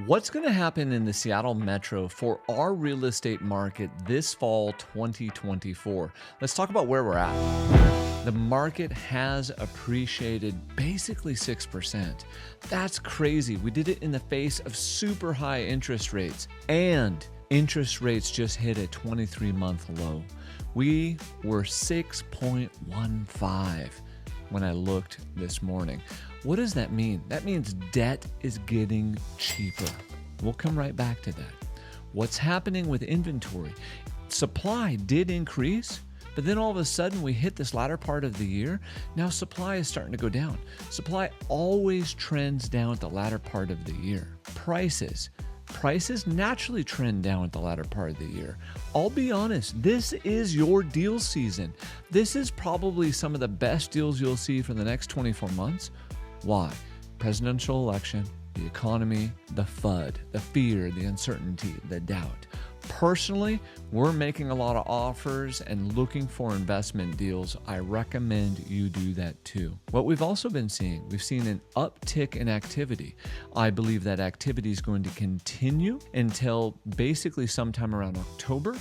What's going to happen in the Seattle Metro for our real estate market this fall 2024? Let's talk about where we're at. The market has appreciated basically 6%. That's crazy. We did it in the face of super high interest rates, and interest rates just hit a 23-month low. We were 6.15 when I looked this morning. What does that mean? That means debt is getting cheaper. We'll come right back to that. What's happening with inventory? Supply did increase, but then all of a sudden we hit this latter part of the year. Now supply is starting to go down. Supply always trends down at the latter part of the year. Prices naturally trend down at the latter part of the year. I'll be honest, this is your deal season. This is probably some of the best deals you'll see for the next 24 months. Why? Presidential election, the economy, the FUD, the fear, the uncertainty, the doubt. Personally, we're making a lot of offers and looking for investment deals. I recommend you do that too. What we've also been seeing, we've seen an uptick in activity. I believe that activity is going to continue until basically sometime around October.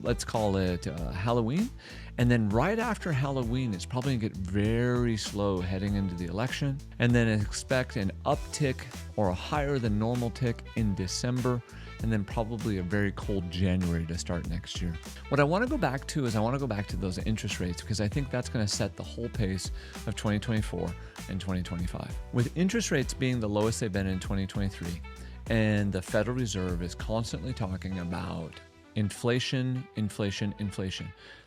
Let's call it Halloween. And then right after Halloween, it's probably going to get very slow heading into the election. And then expect an uptick or a higher than normal tick in December. And then probably a very cold January to start next year. What I want to go back to is those interest rates, because I think that's going to set the whole pace of 2024 and 2025. With interest rates being the lowest they've been in 2023, and the Federal Reserve is constantly talking about inflation.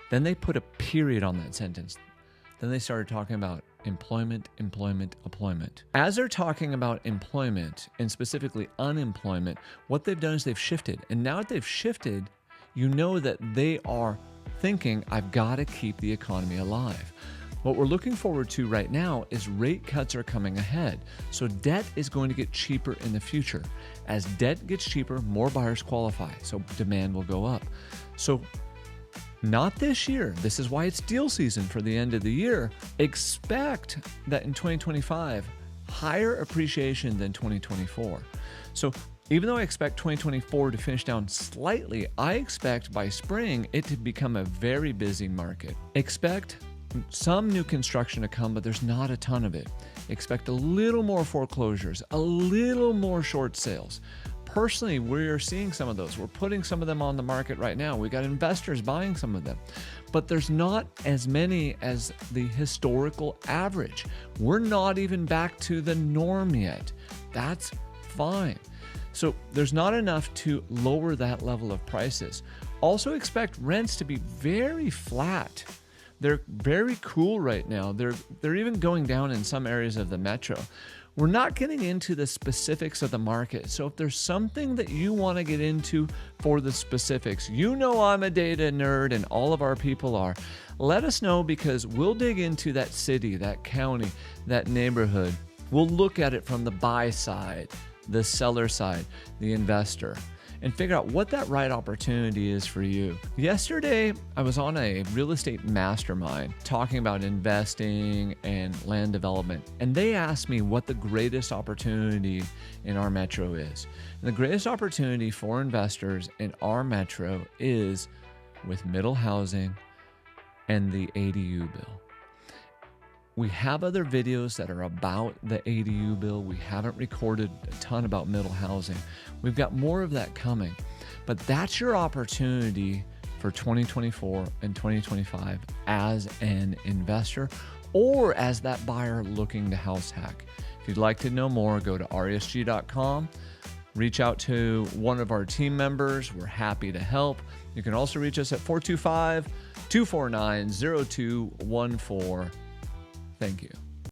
Then they put a period on that sentence. Then they started talking about employment. As they're talking about employment, and specifically unemployment, what they've done is they've shifted. And now that they've shifted, you know that they are thinking, I've got to keep the economy alive. What we're looking forward to right now is rate cuts are coming ahead. So debt is going to get cheaper in the future. As debt gets cheaper, more buyers qualify. So demand will go up. So not this year. This is why it's deal season for the end of the year. Expect that in 2025, higher appreciation than 2024. So even though I expect 2024 to finish down slightly, I expect by spring it to become a very busy market. Expect some new construction to come, but there's not a ton of it. Expect a little more foreclosures, a little more short sales. Personally, we're seeing some of those. We're putting some of them on the market right now. We got investors buying some of them, but there's not as many as the historical average. We're not even back to the norm yet. That's fine. So there's not enough to lower that level of prices. Also expect rents to be very flat. They're very cool right now. They're even going down in some areas of the metro. We're not getting into the specifics of the market. So if there's something that you want to get into for the specifics, I'm a data nerd and all of our people are. Let us know, because we'll dig into that city, that county, that neighborhood. We'll look at it from the buy side, the seller side, the investor, and figure out what that right opportunity is for you. Yesterday, I was on a real estate mastermind talking about investing and land development, and they asked me what the greatest opportunity in our metro is. And the greatest opportunity for investors in our metro is with middle housing and the ADU bill. We have other videos that are about the ADU bill. We haven't recorded a ton about middle housing. We've got more of that coming, but that's your opportunity for 2024 and 2025 as an investor or as that buyer looking to house hack. If you'd like to know more, go to resg.com. Reach out to one of our team members. We're happy to help. You can also reach us at 425-249-0214. Thank you.